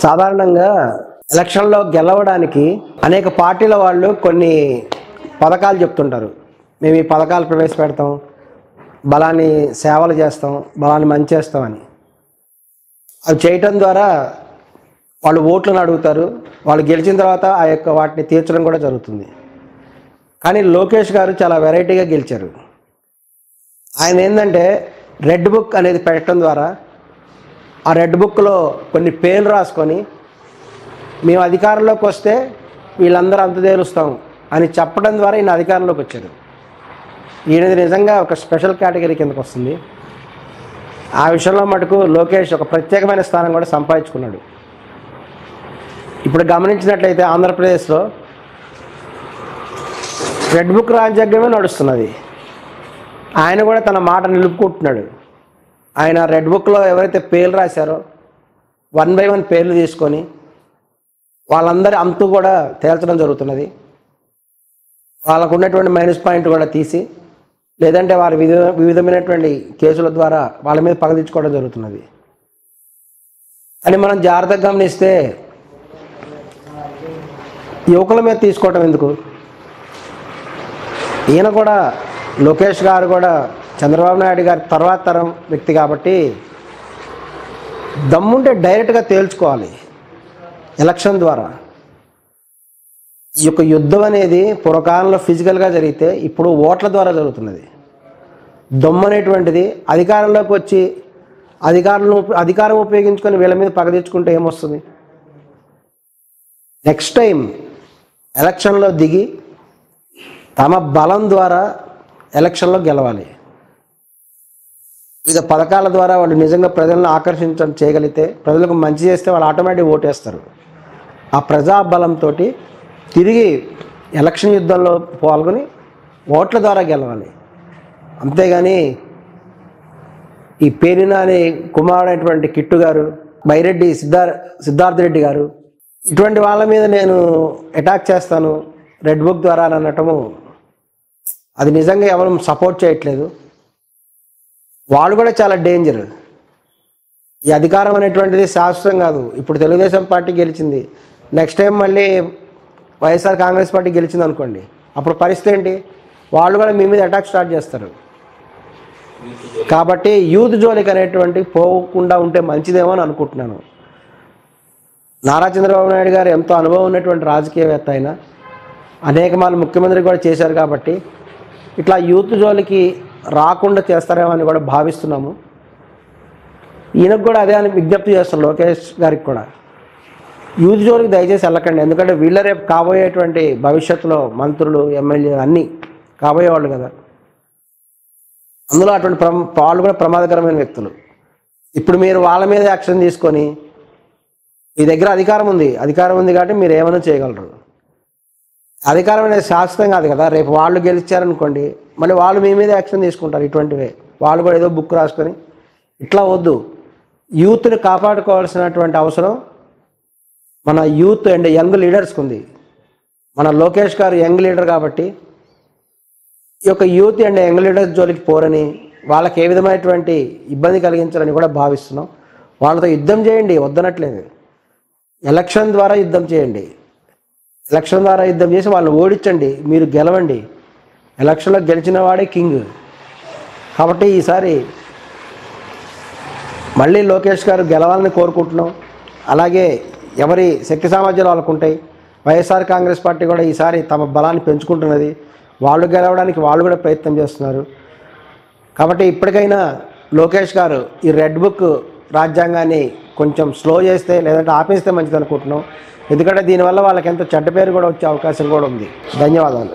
సాధారణంగా ఎలక్షన్లో గెలవడానికి అనేక పార్టీల వాళ్ళు కొన్ని పథకాలు చెప్తుంటారు. మేము ఈ పథకాలు ప్రవేశపెడతాం, బలాన్ని సేవలు చేస్తాం, బలాన్ని మంచి చేస్తామని. అవి చేయటం ద్వారా వాళ్ళు ఓట్లను అడుగుతారు. వాళ్ళు గెలిచిన తర్వాత ఆ యొక్క వాటిని తీర్చడం కూడా జరుగుతుంది. కానీ లోకేష్ గారు చాలా వెరైటీగా గెలిచారు. ఆయన ఏంటంటే రెడ్ బుక్ అనేది పెట్టడం ద్వారా ఆ రెడ్ బుక్లో కొన్ని పేర్లు రాసుకొని మేము అధికారంలోకి వస్తే వీళ్ళందరూ అంత తేలుస్తాం అని చెప్పడం ద్వారా ఈయన అధికారంలోకి వచ్చారు. ఈయనది నిజంగా ఒక స్పెషల్ కేటగిరీ కిందకు వస్తుంది. ఆ విషయంలో మటుకు లోకేష్ ఒక ప్రత్యేకమైన స్థానం కూడా సంపాదించుకున్నాడు. ఇప్పుడు గమనించినట్లయితే ఆంధ్రప్రదేశ్లో రెడ్ బుక్ రాజ్యాంగమే నడుస్తున్నది. ఆయన కూడా తన మాట నిలుపుకుంటున్నాడు. ఆయన రెడ్ బుక్లో ఎవరైతే పేర్లు రాశారో 1 by 1 పేర్లు తీసుకొని వాళ్ళందరి అంతు కూడా తేల్చడం జరుగుతున్నది. వాళ్ళకు ఉన్నటువంటి మైనస్ పాయింట్ కూడా తీసి, లేదంటే వారి వివిధమైనటువంటి కేసుల ద్వారా వాళ్ళ మీద పగ తీర్చుకోవడం జరుగుతున్నది. అని మనం జాగ్రత్తగా గమనిస్తే యువకుల మీద తీసుకోవటం ఎందుకు? ఈయన కూడా లోకేష్ గారు కూడా చంద్రబాబు నాయుడు గారి తర్వాత తరం వ్యక్తి కాబట్టి దమ్ముంటే డైరెక్ట్గా తేల్చుకోవాలి ఎలక్షన్ ద్వారా. ఈ యొక్క యుద్ధం అనేది పూర్వకాలంలో ఫిజికల్గా జరిగితే ఇప్పుడు ఓట్ల ద్వారా జరుగుతున్నది. దమ్ము అనేటువంటిది అధికారంలోకి వచ్చి అధికారం ఉపయోగించుకొని వీళ్ళ మీద పగ తెచ్చుకుంటే ఏమొస్తుంది? నెక్స్ట్ టైం ఎలక్షన్లో దిగి తమ బలం ద్వారా ఎలక్షన్లో గెలవాలి. వివిధ పథకాల ద్వారా వాళ్ళు నిజంగా ప్రజలను ఆకర్షించడం చేయగలిగితే, ప్రజలకు మంచి చేస్తే వాళ్ళు ఆటోమేటిక్ ఓటేస్తారు. ఆ ప్రజాబలంతో తిరిగి ఎలక్షన్ యుద్ధంలో పాల్గొని ఓట్ల ద్వారా గెలవాలి. అంతేగాని ఈ పేరినాని కుమారుడైనటువంటి కిట్టు గారు, బైరెడ్డి సిద్ధార్థ రెడ్డి గారు, ఇటువంటి వాళ్ళ మీద నేను అటాక్ చేస్తాను రెడ్ బుక్ ద్వారా అని అనటము అది నిజంగా ఎవరు సపోర్ట్ చేయట్లేదు. వాళ్ళు కూడా చాలా డేంజర్. ఈ అధికారం అనేటువంటిది శాశ్వతం కాదు. ఇప్పుడు తెలుగుదేశం పార్టీ గెలిచింది, నెక్స్ట్ టైం మళ్ళీ వైఎస్ఆర్ కాంగ్రెస్ పార్టీ గెలిచింది అనుకోండి, అప్పుడు పరిస్థితి ఏంటి? వాళ్ళు కూడా మీ మీద అటాక్ స్టార్ట్ చేస్తారు. కాబట్టి యూత్ జోలికి అనేటువంటి పోకుండా ఉంటే మంచిదేమో అని అనుకుంటున్నాను. నారా చంద్రబాబు నాయుడు గారు ఎంతో అనుభవం ఉన్నటువంటి రాజకీయవేత్త అయినా అనేక మంది ముఖ్యమంత్రి కూడా చేశారు కాబట్టి ఇట్లా యూత్ జోలికి రాకుండా చేస్తారేమో అని కూడా భావిస్తున్నాము. ఈయనకు కూడా అదే అని విజ్ఞప్తి చేస్తాం, లోకేష్ గారికి కూడా యూత్ జోలికి దయచేసి వెళ్ళకండి. ఎందుకంటే వీళ్ళ రేపు కాబోయేటువంటి భవిష్యత్తులో మంత్రులు, ఎమ్మెల్యే అన్నీ కాబోయేవాళ్ళు కదా. అందులో అటువంటి వాళ్ళు కూడా ప్రమాదకరమైన వ్యక్తులు. ఇప్పుడు మీరు వాళ్ళ మీద యాక్షన్ తీసుకొని మీ దగ్గర అధికారం ఉంది కాబట్టి మీరు ఏమైనా చేయగలరు. అధికారం అనేది శాశ్వతం కాదు కదా. రేపు వాళ్ళు గెలిచారనుకోండి, మళ్ళీ వాళ్ళు మీ మీద యాక్షన్ తీసుకుంటారు. ఇటువంటివే వాళ్ళు కూడా ఏదో బుక్ రాసుకొని ఇట్లా వద్దు. యూత్ని కాపాడుకోవాల్సినటువంటి అవసరం మన యూత్ అండ్ యంగ్ లీడర్స్కి ఉంది. మన లోకేష్ గారు యంగ్ లీడర్ కాబట్టి ఈ యొక్క యూత్ అండ్ యంగ్ లీడర్స్ జోలికి పోరని, వాళ్ళకి ఏ విధమైనటువంటి ఇబ్బంది కలిగించాలని కూడా భావిస్తున్నాం. వాళ్ళతో యుద్ధం చేయండి, వద్దనట్లేదు. ఎలక్షన్ ద్వారా యుద్ధం చేయండి. ఎలక్షన్ ద్వారా యుద్ధం చేసి వాళ్ళని ఓడించండి, మీరు గెలవండి. ఎలక్షన్లో గెలిచిన వాడే కింగ్. కాబట్టి ఈసారి మళ్ళీ లోకేష్ గారు గెలవాలని కోరుకుంటున్నాం. అలాగే ఎవరి శక్తి సామర్థ్యాలు వాళ్ళకు ఉంటాయి. వైఎస్ఆర్ కాంగ్రెస్ పార్టీ కూడా ఈసారి తమ బలాన్ని పెంచుకుంటున్నది. వాళ్ళు గెలవడానికి వాళ్ళు కూడా ప్రయత్నం చేస్తున్నారు. కాబట్టి ఇప్పటికైనా లోకేష్ గారు ఈ రెడ్ బుక్ రాజ్యాంగాన్ని కొంచెం స్లో చేస్తే, లేదంటే ఆపేస్తే మంచిది అనుకుంటున్నాం. ఎందుకంటే దీనివల్ల వాళ్ళకి ఎంతో చెడ్డ పేరు కూడా వచ్చే అవకాశం కూడా ఉంది. ధన్యవాదాలు.